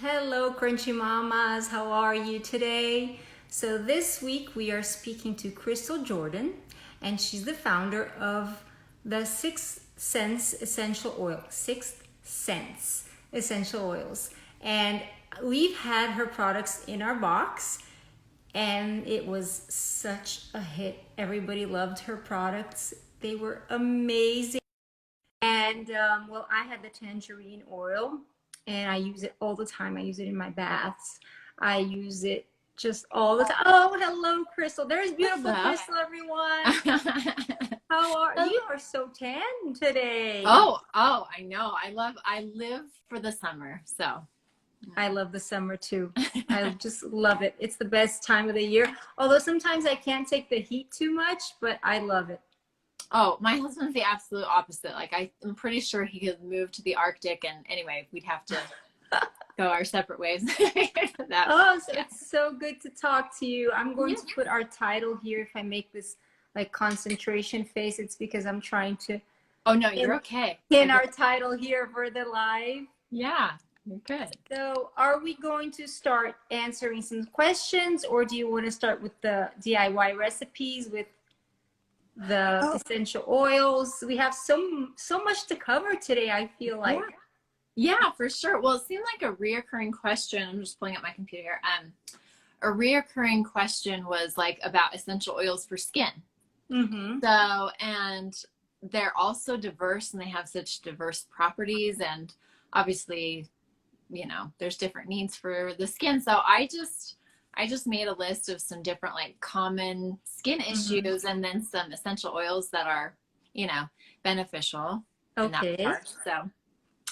Hello, Crunchy Mamas. How are you today? So, this week we are speaking to Crystal Jordan, and she's the founder of the Sixth Sense Essential Oil. Sixth Sense Essential Oils. And we've had her products in our box, and it was such a hit. Everybody loved her products, they were amazing. And well, I had the tangerine oil and I use it all the time. I use it in my baths. I use it just all the time. Oh, hello, Crystal. There's beautiful Crystal, everyone. How are you? Are so tan today. Oh, I know. I live for the summer. So I love the summer too. I just love it. It's the best time of the year. Although sometimes I can't take the heat too much, but I love it. Oh, my husband's the absolute opposite. Like I'm pretty sure he could move to the Arctic, and anyway, we'd have to go our separate ways. It's so good to talk to you. I'm going to put our title here. If I make this like concentration face, it's because I'm trying to. Oh no, you're okay. In our title here for the live. Yeah, you're good. So, are we going to start answering some questions, or do you want to start with the DIY recipes with the essential oils? We have so much to cover today, I feel like. Yeah, for sure. Well, it seemed like a reoccurring question. I'm just pulling up my computer here. A reoccurring question was like about essential oils for skin. Mm-hmm. So, and they're also diverse, and they have such diverse properties, and obviously, you know, there's different needs for the skin. So I just made a list of some different like common skin issues, and then some essential oils that are, you know, beneficial in that part. So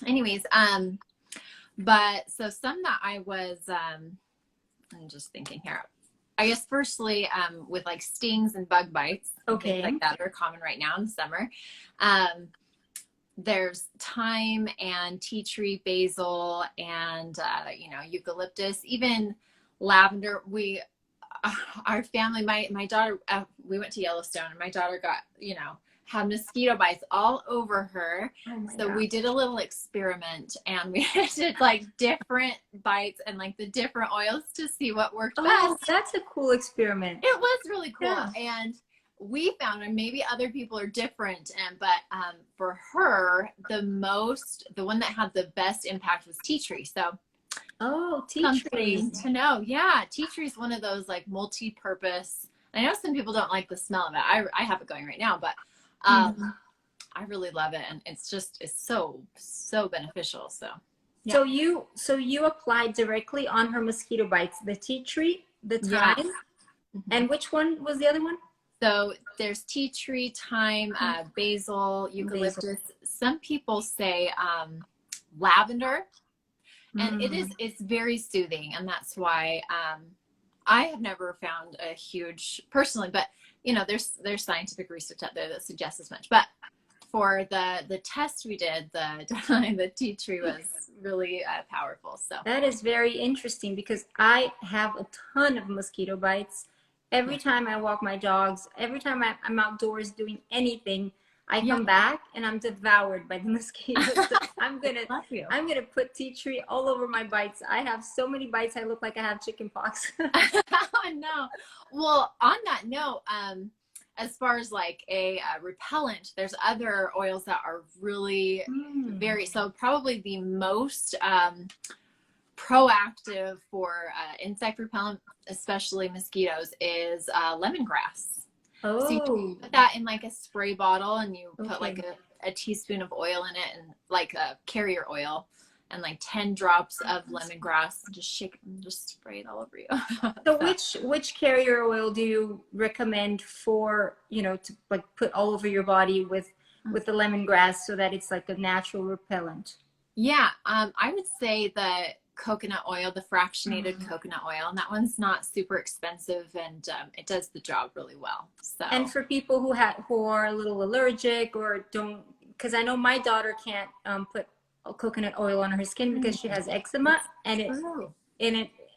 anyways, but so some that I was, I'm just thinking here, I guess firstly, with like stings and bug bites, things like that are common right now in the summer. There's thyme and tea tree, basil, and, you know, eucalyptus, even lavender. Our family, my daughter, we went to Yellowstone, and my daughter got, you know, had mosquito bites all over her. So we did a little experiment, and we did like different bites and like the different oils to see what worked best. That's a cool experiment. It was really cool. And we found, and maybe other people are different, but for her, the one that had the best impact was tea tree. So tea tree to know. Yeah, tea tree is one of those like multi-purpose. I know some people don't like the smell of it. I have it going right now, but I really love it, and it's so beneficial. So so you applied directly on her mosquito bites the tea tree, the thyme, and which one was the other one? So there's tea tree, thyme, basil, eucalyptus. Some people say lavender, and it's very soothing, and that's why I have never found a huge personally, but you know, there's scientific research out there that suggests as much. But for the test we did, the tea tree was really powerful. So that is very interesting, because I have a ton of mosquito bites. Every time I walk my dogs, every time I'm outdoors doing anything, I come back and I'm devoured by the mosquitoes. So I'm gonna put tea tree all over my bites. I have so many bites, I look like I have chicken pox. Oh no. Well, on that note, as far as like a repellent, there's other oils that are really so probably the most proactive for insect repellent, especially mosquitoes, is lemongrass. So you put that in like a spray bottle, and you put like a teaspoon of oil in it, and like a carrier oil, and like 10 drops of lemongrass, and just shake it and just spray it all over you. So which carrier oil do you recommend for, you know, to like put all over your body with the lemongrass, so that it's like a natural repellent? Yeah, I would say the coconut oil, the fractionated coconut oil, and that one's not super expensive, and it does the job really well. So, and for people who are a little allergic or don't, because I know my daughter can't put coconut oil on her skin because she has eczema, and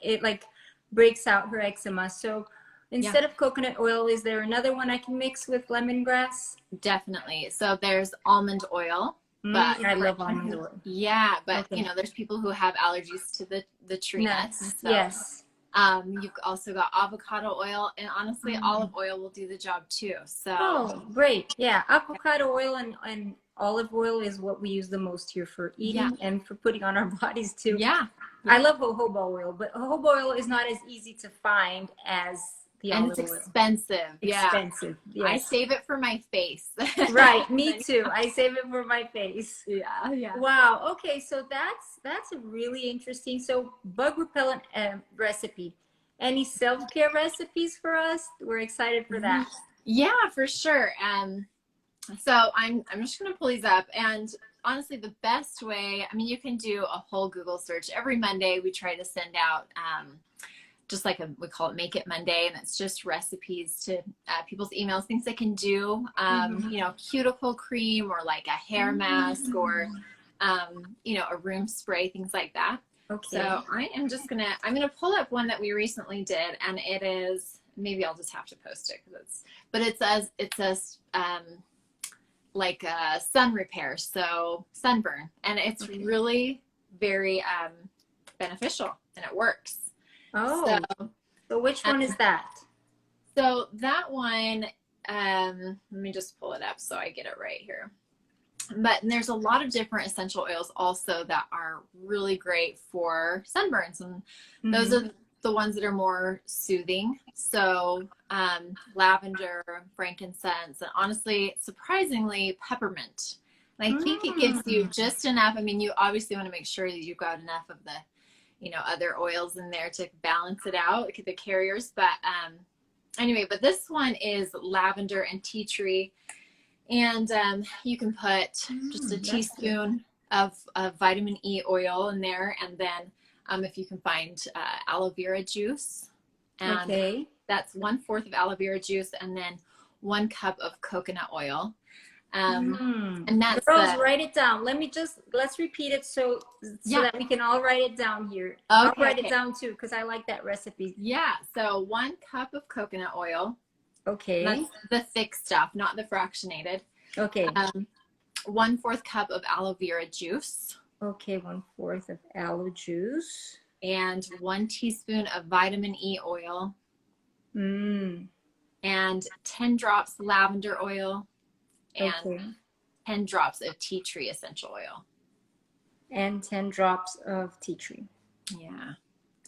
it like breaks out her eczema. So instead of coconut oil, is there another one I can mix with lemongrass? Definitely. So there's almond oil. but I love almond oil. yeah, but Okay. you know, there's people who have allergies to the tree nuts. So Yes. you've also got avocado oil, and honestly, olive oil will do the job too. So Oh, great. Yeah, avocado oil and olive oil is what we use the most here for yeah, eating and for putting on our bodies too. yeah, I yeah. love jojoba oil, but jojoba oil is not as easy to find as the And it's olive oil. expensive. Yeah. Expensive, I yes. save it for my face. Right, me too. I save it for my face. Yeah, yeah. Wow. Okay, so that's a really interesting. So bug repellent recipe. Any self-care recipes for us? We're excited for that. Yeah, for sure. So I'm just gonna pull these up, and honestly, the best way, I mean, you can do a whole Google search. Every Monday, we try to send out just like we call it Make It Monday, and it's just recipes to people's emails, things they can do. You know, cuticle cream or like a hair mask or you know, a room spray, things like that. Okay. So I'm gonna pull up one that we recently did, and it is, maybe I'll just have to post it because it says like sun repair, so sunburn, and it's really very beneficial, and it works. Oh, so which one is that? So that one, let me just pull it up so I get it right here. But there's a lot of different essential oils also that are really great for sunburns, and those are the ones that are more soothing. So lavender, frankincense, and honestly, surprisingly, peppermint. And I think it gives you just enough. I mean, you obviously want to make sure that you've got enough of the, you know, other oils in there to balance it out, the carriers. But anyway, but this one is lavender and tea tree. And you can put just a teaspoon of vitamin E oil in there. And then if you can find aloe vera juice. And that's 1/4 of aloe vera juice, and then 1 cup of coconut oil. And that's girls, write it down. Let's repeat it so that we can all write it down here. I'll write it down too because I like that recipe. Yeah, so 1 cup of coconut oil. Okay. That's the thick stuff, not the fractionated. Okay. 1/4 cup of aloe vera juice. Okay, 1/4 of aloe juice. And 1 teaspoon of vitamin E oil. And 10 drops lavender oil. And 10 drops of tea tree essential oil. And 10 drops of tea tree. Yeah.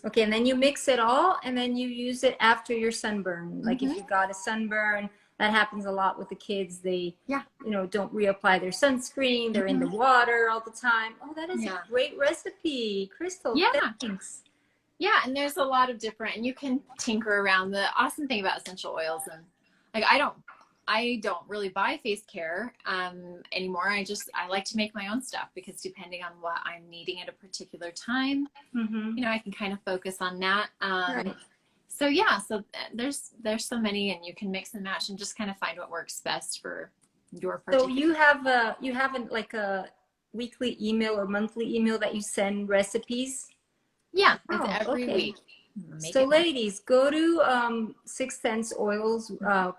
Okay, and then you mix it all, and then you use it after your sunburn. Like if you got a sunburn, that happens a lot with the kids. They, you know, don't reapply their sunscreen. They're in the water all the time. Oh, that is a great recipe, Crystal. Yeah. Thanks. Yeah, and there's a lot of different, and you can tinker around. The awesome thing about essential oils, and like I don't really buy face care anymore. I like to make my own stuff because depending on what I'm needing at a particular time, you know, I can kind of focus on that. So yeah, so there's so many, and you can mix and match and just kind of find what works best for your particular. So you have like a weekly email or monthly email that you send recipes? Yeah, it's every week. So ladies, go to Sixth Sense Oils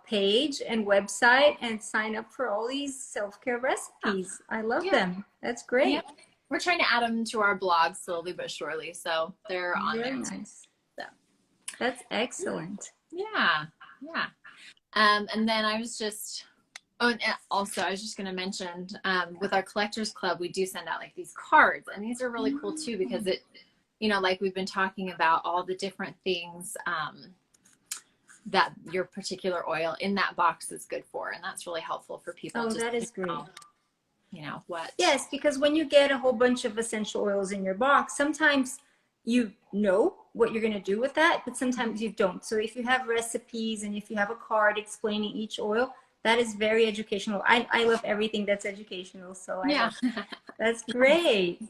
page and website and sign up for all these self-care recipes. I love them. That's great. Yeah. We're trying to add them to our blog slowly but surely, so they're on there. Nice. So that's excellent. Yeah. And then I was just going to mention with our collectors club, we do send out like these cards, and these are really cool too because it, you know, like we've been talking about all the different things that your particular oil in that box is good for. And that's really helpful for people. Oh, that is great. You know what? Yes, because when you get a whole bunch of essential oils in your box, sometimes you know what you're going to do with that, but sometimes you don't. So if you have recipes and if you have a card explaining each oil, that is very educational. I love everything that's educational. So that's great.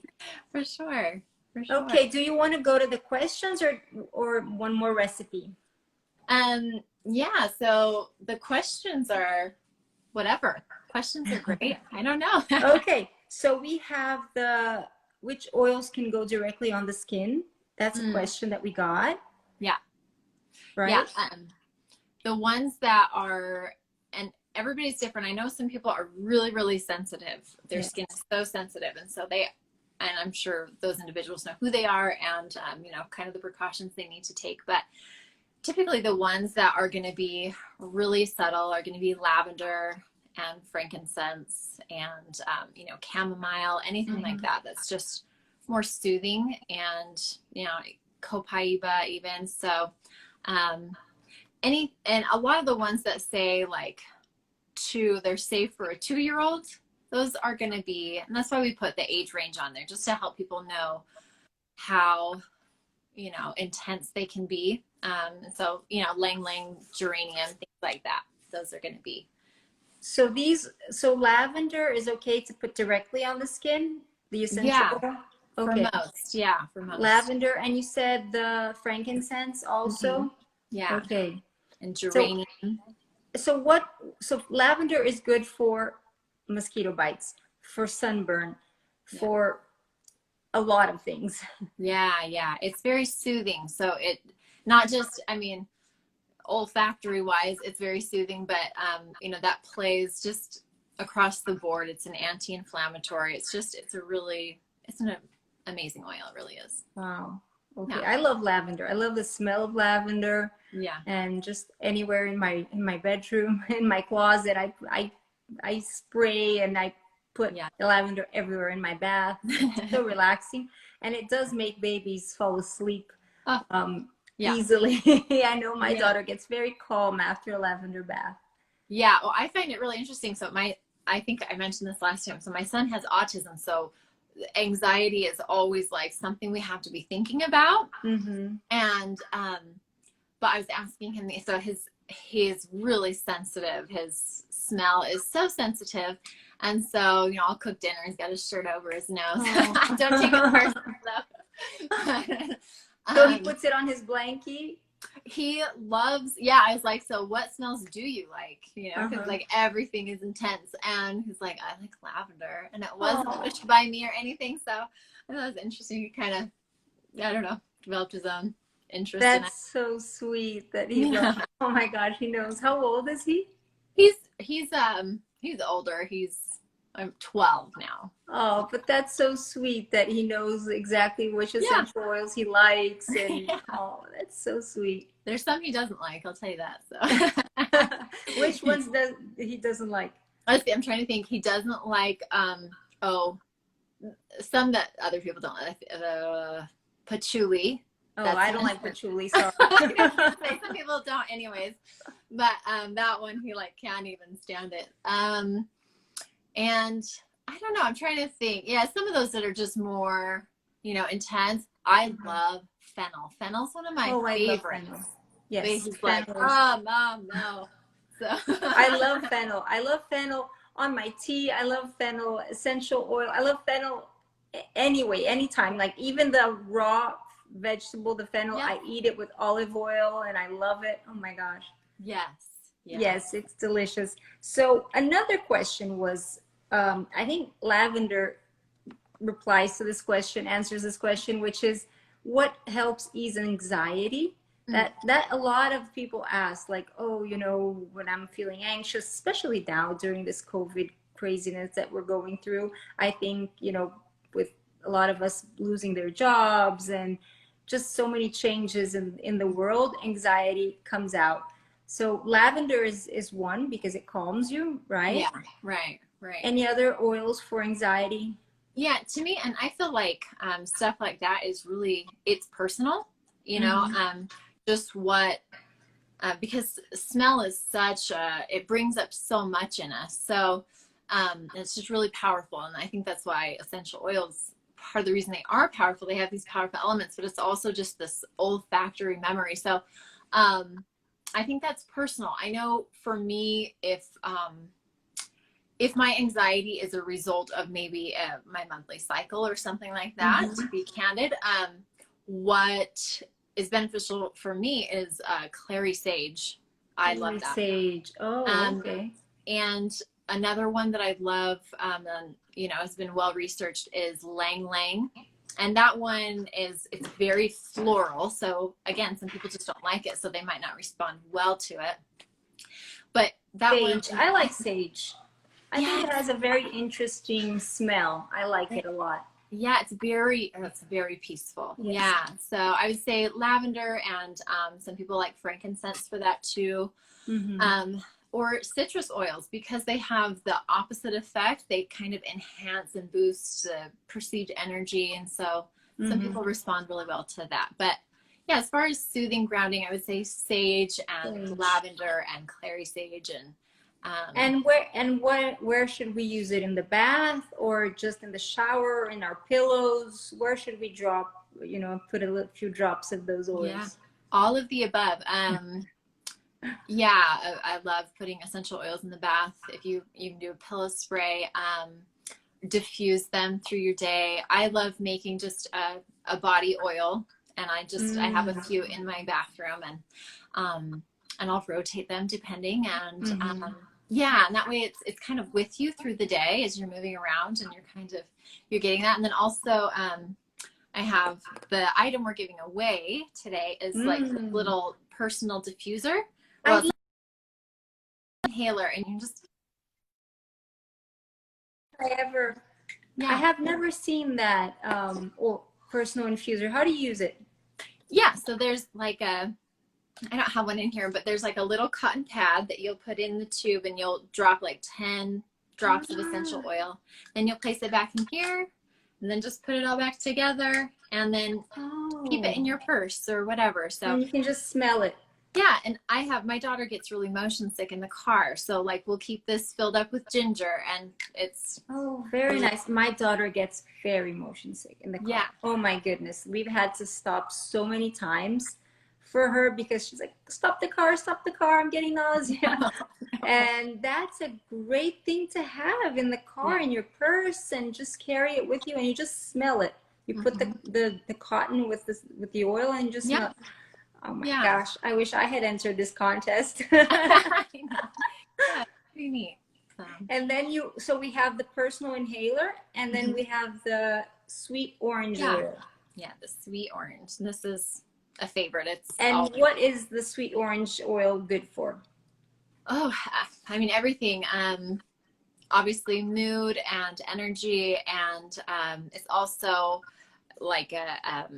For sure. Okay, do you want to go to the questions or one more recipe? Yeah, so the questions are whatever. Questions are great. I don't know. Okay, so we have which oils can go directly on the skin? That's a question that we got. Yeah. Right? Yeah. The ones that are, and everybody's different. I know some people are really, really sensitive. Their Yeah. skin is so sensitive. And so and I'm sure those individuals know who they are and, you know, kind of the precautions they need to take. But typically the ones that are going to be really subtle are going to be lavender and frankincense and, you know, chamomile, anything like that. That's just more soothing, and, you know, copaiba even. So, and a lot of the ones that say like they're safe for a 2-year-old, those are going to be, and that's why we put the age range on there, just to help people know how, you know, intense they can be. So, you know, lang lang, geranium, things like that, those are going to be. So lavender is okay to put directly on the skin, the essential oil? Okay. For most. Lavender, and you said the frankincense also? Yeah. Okay. And geranium. So lavender is good for mosquito bites, for sunburn, for a lot of things. Yeah. It's very soothing. So it, not just, I mean, olfactory wise, it's very soothing, but, you know, that plays just across the board. It's an anti-inflammatory. It's an amazing oil. It really is. Wow. Okay. Yeah. I love lavender. I love the smell of lavender. Yeah. And just anywhere in my bedroom, in my closet, I spray and I put the lavender everywhere in my bath. It's so relaxing, and it does make babies fall asleep easily. I know my daughter gets very calm after a lavender bath. Yeah. Well, I find it really interesting. So I think I mentioned this last time. So my son has autism, so anxiety is always like something we have to be thinking about. And but I was asking him, so he's really sensitive. His smell is so sensitive, and so, you know, I'll cook dinner. He's got his shirt over his nose. I don't take it personally though. So he puts it on his blankie. He loves, I was like, so what smells do you like? You know, because like everything is intense. And he's like, I like lavender. And it wasn't pushed by me or anything. So I thought it was interesting. He kind of, I don't know, developed his own interest in it. That's so sweet that he loves. Oh my gosh, he knows. How old is he? He's older. I'm 12 now. Oh, but that's so sweet that he knows exactly which essential oils he likes. And oh, that's so sweet. There's some he doesn't like, I'll tell you that. So which ones he doesn't like? Honestly, I'm trying to think. He doesn't like some that other people don't like. Patchouli. Oh, I don't like patchouli. Sorry. Some people don't anyways. But that one he like can't even stand it. And I don't know, I'm trying to think. Yeah, some of those that are just more, you know, intense. I love fennel. Fennel's one of my favorites. Yes. But he's like, oh, Mom, no. So I love fennel. I love fennel on my tea. I love fennel essential oil. I love fennel anyway, anytime. Like even the raw vegetable, the fennel, I eat it with olive oil and I love it. Oh my gosh. Yes, it's delicious. So another question was, I think lavender replies to this question, answers this question, which is what helps ease anxiety? That a lot of people ask, like, oh, you know, when I'm feeling anxious, especially now during this COVID craziness that we're going through, I think, you know, with a lot of us losing their jobs and just so many changes in the world, anxiety comes out. So lavender is one because it calms you, right? Yeah, right. Any other oils for anxiety? Yeah, to me, and I feel like stuff like that is really, it's personal, you know, just what, because smell is such it brings up so much in us. So it's just really powerful. And I think that's why essential oils, part of the reason they are powerful, they have these powerful elements, but it's also just this olfactory memory. So I think that's personal. I know for me, if my anxiety is a result of maybe my monthly cycle or something like that, to be candid, what is beneficial for me is clary sage. I love that. Sage. Oh, okay. And another one that I love, and, you know, has been well researched is Lang Lang. And that one it's very floral. So again, some people just don't like it, so they might not respond well to it. But that one. Sage. I like sage. I think it Yes. has a very interesting smell. I like it a lot. Yeah, it's very peaceful. Yes. Yeah. So I would say lavender, and some people like frankincense for that too. Or citrus oils, because they have the opposite effect. They kind of enhance and boost the perceived energy. And so some people respond really well to that. But yeah, as far as soothing grounding, I would say sage and Sage. lavender and clary sage. And where should we use it? In the bath or just in the shower, in our pillows? Where should we drop, put a few drops of those oils? Yeah, all of the above. Yeah, I love putting essential oils in the bath. If you can do a pillow spray, diffuse them through your day. I love making just a body oil, and I have a few in my bathroom, and I'll rotate them depending, and yeah, and that way it's kind of with you through the day as you're moving around, and you're getting that. And then also I have the item we're giving away today is like a little personal diffuser. Well, it's an inhaler, and you just I have never seen that or personal infuser. How do you use it? Yeah, so there's like I don't have one in here, but there's like a little cotton pad that you'll put in the tube, and you'll drop like 10 drops of essential oil. Then you'll place it back in here, and then just put it all back together, and then keep it in your purse or whatever. So and you can just smell it. Yeah, and my daughter gets really motion sick in the car, so like we'll keep this filled up with ginger, and it's very nice. My daughter gets very motion sick in the car. Yeah. Oh my goodness, we've had to stop so many times for her because she's like, stop the car, I'm getting nausea. And that's a great thing to have in the car, in your purse, and just carry it with you, and you just smell it. You put the cotton with the oil, and just smell it. Oh my gosh, I wish I had entered this contest. I know. Yeah, pretty neat. And then so we have the personal inhaler, and then we have the sweet orange oil. Yeah, the sweet orange. This is a favorite. What is the sweet orange oil good for? Oh, I mean, everything. Obviously mood and energy, and it's also like a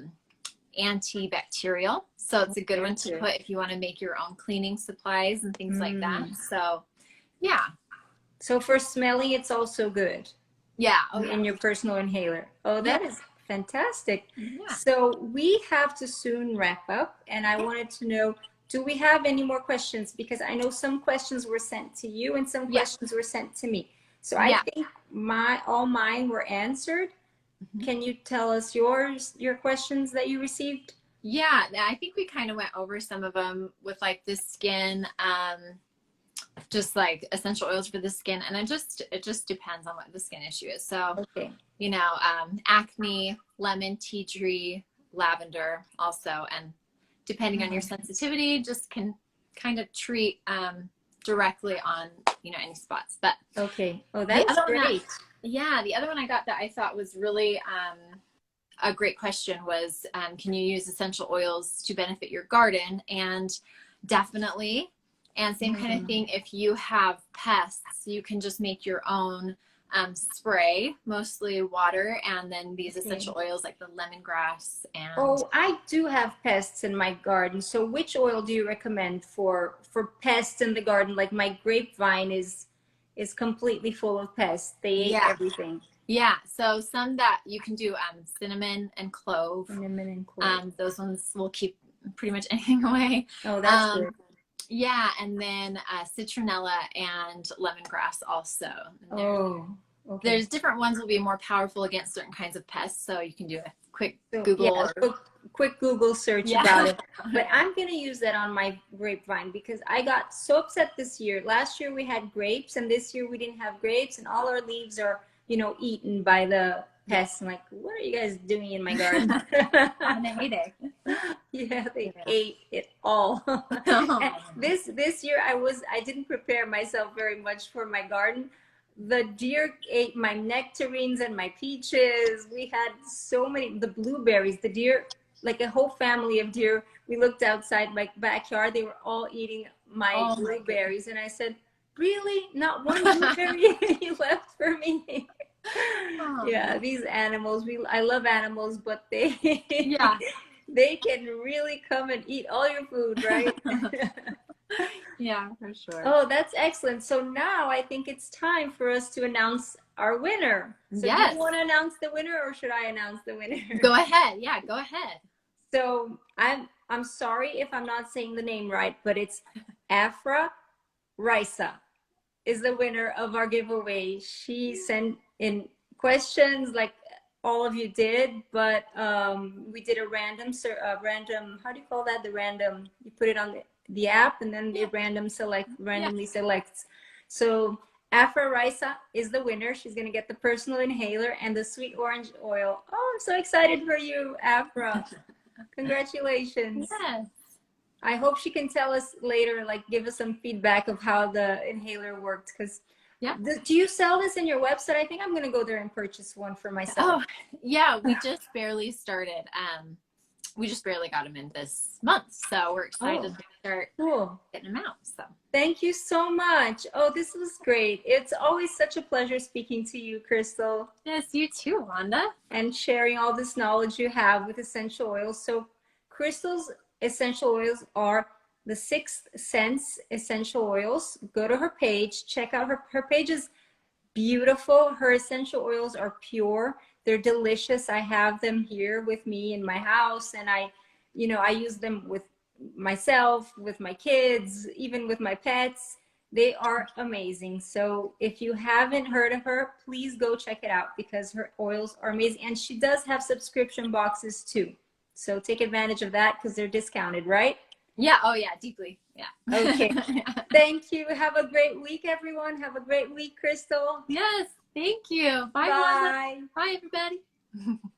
antibacterial, so it's a good one to put if you want to make your own cleaning supplies and things like that. So yeah, so for smelling it's also good. In your personal inhaler. That is fantastic. So we have to soon wrap up, and I wanted to know, do we have any more questions? Because I know some questions were sent to you and some questions were sent to me, so I think all mine were answered. Can you tell us your questions that you received? Yeah, I think we kind of went over some of them with like the skin, just like essential oils for the skin, and it just depends on what the skin issue is. So acne, lemon, tea tree, lavender also, and depending on your sensitivity, just can kind of treat directly on any spots. But that's great. Yeah, the other one I got that I thought was really a great question was, can you use essential oils to benefit your garden? And definitely. And same kind of thing, if you have pests, you can just make your own spray, mostly water, and then these essential oils like the lemongrass. And I do have pests in my garden. So which oil do you recommend for pests in the garden? Like my grapevine is completely full of pests. They ate everything. Yeah, so some that you can do cinnamon and clove. Those ones will keep pretty much anything away. That's good. Yeah, and then citronella and lemongrass also. There's different ones will be more powerful against certain kinds of pests, so you can do a quick Google quick Google search about it. But I'm gonna use that on my grapevine because I got so upset this year. Last year we had grapes, and this year we didn't have grapes, and all our leaves are eaten by the pests. I'm like, what are you guys doing in my garden? On a heyday. Yeah, they ate it all. This year I didn't prepare myself very much for my garden. The deer ate my nectarines and my peaches. We had so many, the blueberries, the deer, like a whole family of deer. We looked outside my backyard. They were all eating my blueberries. And I said, Really? Not one blueberry left for me? Oh, Yeah, these animals, I love animals, but they yeah. they can really come and eat all your food, right? Yeah, for sure. Oh, that's excellent. So now I think it's time for us to announce our winner. So do you Yes. want to announce the winner or should I announce the winner? Go ahead. Yeah, go ahead. So I'm sorry if I'm not saying the name right, but it's Afra Raisa is the winner of our giveaway. She sent in questions like all of you did, but we did a random, how do you call that? The random, you put it on the app and then Yeah. it randomly Yeah. selects. So Afra Raisa is the winner. She's gonna get the personal inhaler and the sweet orange oil. Oh, I'm so excited for you, Afra. Congratulations. Yes. I hope she can tell us later, like give us some feedback of how the inhaler worked. Because Yeah. do you sell this in your website? I think I'm gonna go there and purchase one for myself. Oh, yeah. We just barely started. We just barely got them in this month, so we're excited to start Cool. getting them out. So Thank you so much. Oh, this was great. It's always such a pleasure speaking to you, Crystal, yes, you too, Wanda. and sharing all this knowledge you have with essential oils. So Crystal's essential oils are the Sixth Sense essential oils. Go to her page, check out her page is beautiful. Her essential oils are pure. They're delicious. I have them here with me in my house, and I use them with myself, with my kids, even with my pets. They are amazing. So if you haven't heard of her, please go check it out because her oils are amazing. And she does have subscription boxes too. So take advantage of that because they're discounted, right? Yeah. Oh, yeah. Deeply. Yeah. Okay. Thank you. Have a great week, everyone. Have a great week, Crystal. Yes. Thank you. Bye, Bye. Wanda. Bye, everybody.